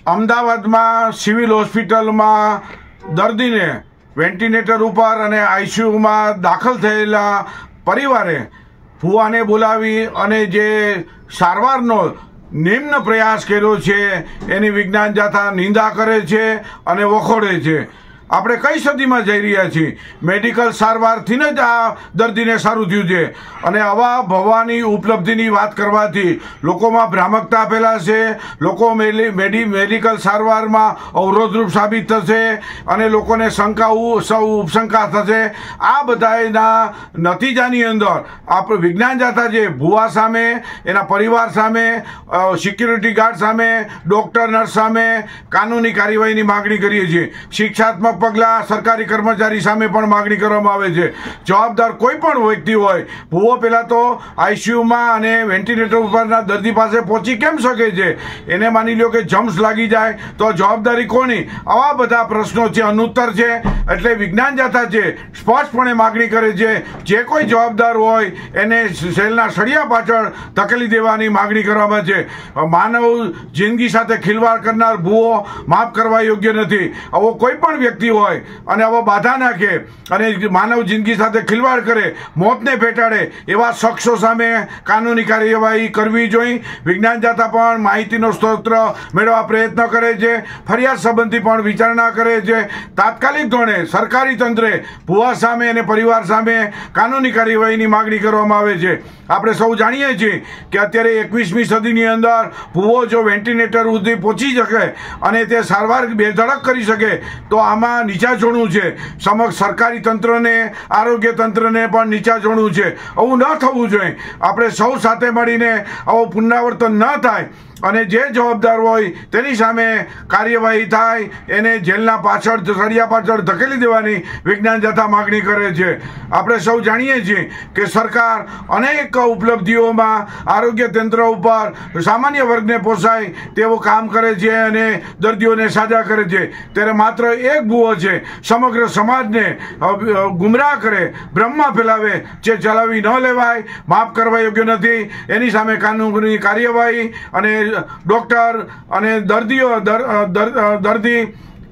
અમદાવાદમાં સિવિલ હોસ્પિટલમાં દર્દીને વેન્ટિલેટર ઉપર અને આઈસીયુમાં દાખલ થયેલા પરિવારે ભુવાને બોલાવી અને જે સારવારનો નિમ્ન પ્રયાસ કર્યો છે એની વિજ્ઞાન જાથા નિંદા કરે છે અને વખોડે છે। આપણે કઈ સદીમાં જઈ રહ્યા છીએ? મેડિકલ સારવારથી જ આ દર્દીને સારું થયું છે અને આવા ભવાની ઉપલબ્ધિની વાત કરવાથી લોકોમાં ભ્રામકતા ફેલાશે, લોકો મેડિકલ સારવારમાં અવરોધરૂપ સાબિત થશે અને લોકોને ઉપશંકા થશે। આ બધાના નતીજાની અંદર આપણે વિજ્ઞાન જાથા જે ભુવા સામે, એના પરિવાર સામે, સિક્યુરિટી ગાર્ડ સામે, ડોક્ટર નર્સ સામે કાનૂની કાર્યવાહીની માગણી કરીએ છીએ। શિક્ષાત્મક પગલાં સરકારી કર્મચારી સામે પણ માગણી કરવામાં આવે છે। જવાબદાર કોઈ પણ વ્યક્તિ હોય, ભુવો પહેલાં તો આઈસીયુમાં અને વેન્ટિલેટર ઉપરના દર્દી પાસે પહોંચી કેમ શકે છે? એને માની લો કે જમ્સ લાગી જાય તો જવાબદારી કોની? આવા બધા પ્રશ્નો છે, અનુત્તર છે। એટલે વિજ્ઞાન જાથા છે સ્પષ્ટપણે માગણી કરે છે, જે કોઈ જવાબદાર હોય એને સેલના સળિયા પાછળ ધકેલી દેવાની માગણી કરવામાં છે। માનવ જિંદગી સાથે ખિલવાડ કરનાર ભુવો માફ કરવા યોગ્ય નથી। આવો કોઈ પણ વ્યક્તિ હોય અને આવા બાધા નાખે અને માનવ જિંદગી સાથે ખિલવાડ કરે, મોતને પેટાડે, એવા શખ્સો સામે કાનૂની કાર્યવાહી કરવી જોઈએ। વિજ્ઞાન જાથા પણ માહિતીનો સ્ત્રોત મેળવવા પ્રયત્ન કરે છે, ફરિયાદ સંબંધી પણ વિચારણા કરે છે। તાત્કાલિક ધોરણે સરકારી તંત્રે ભુવા સામે અને પરિવાર સામે કાનૂની કાર્યવાહીની માગણી કરવામાં આવે છે। આપણે સૌ જાણીએ છીએ કે અત્યારે 21મી સદીની અંદર ભુવો જો વેન્ટિલેટર સુધી પહોંચી શકે અને તે સારવાર બેધડક કરી શકે તો આમાં નીચા જોડવું છે। સમગ્ર સરકારી તંત્રને, આરોગ્ય તંત્રને પણ નીચા જોડવું છે। આવું ન થવું જોઈએ। આપણે સૌ સાથે મળીને આવું પુનરાવર્તન ન થાય અને જે જવાબદાર હોય તેની સામે કાર્યવાહી થાય, એને જેલના પાછળ, સળિયા પાછળ ધકેલી દેવાની વિજ્ઞાન જાથા માગણી કરે છે। આપણે સૌ જાણીએ છીએ કે સરકાર અનેક ઉપલબ્ધિઓમાં આરોગ્ય તંત્ર ઉપર સામાન્ય વર્ગને પોસાય તેવું કામ કરે છે અને દર્દીઓને સાજા કરે છે, ત્યારે માત્ર એક ભુવો છે સમગ્ર સમાજને ગુમરાહ કરે, ભ્રમમાં ફેલાવે, જે ચલાવી ન લેવાય, માફ કરવા યોગ્ય નથી। એની સામે કાનૂની કાર્યવાહી અને ડોક્ટર અને દર્દી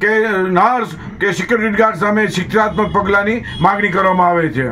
કે નર્સ કે સિક્યુરિટી ગાર્ડ સામે શિક્ષાત્મક પગલાંની માગણી કરવામાં આવે છે।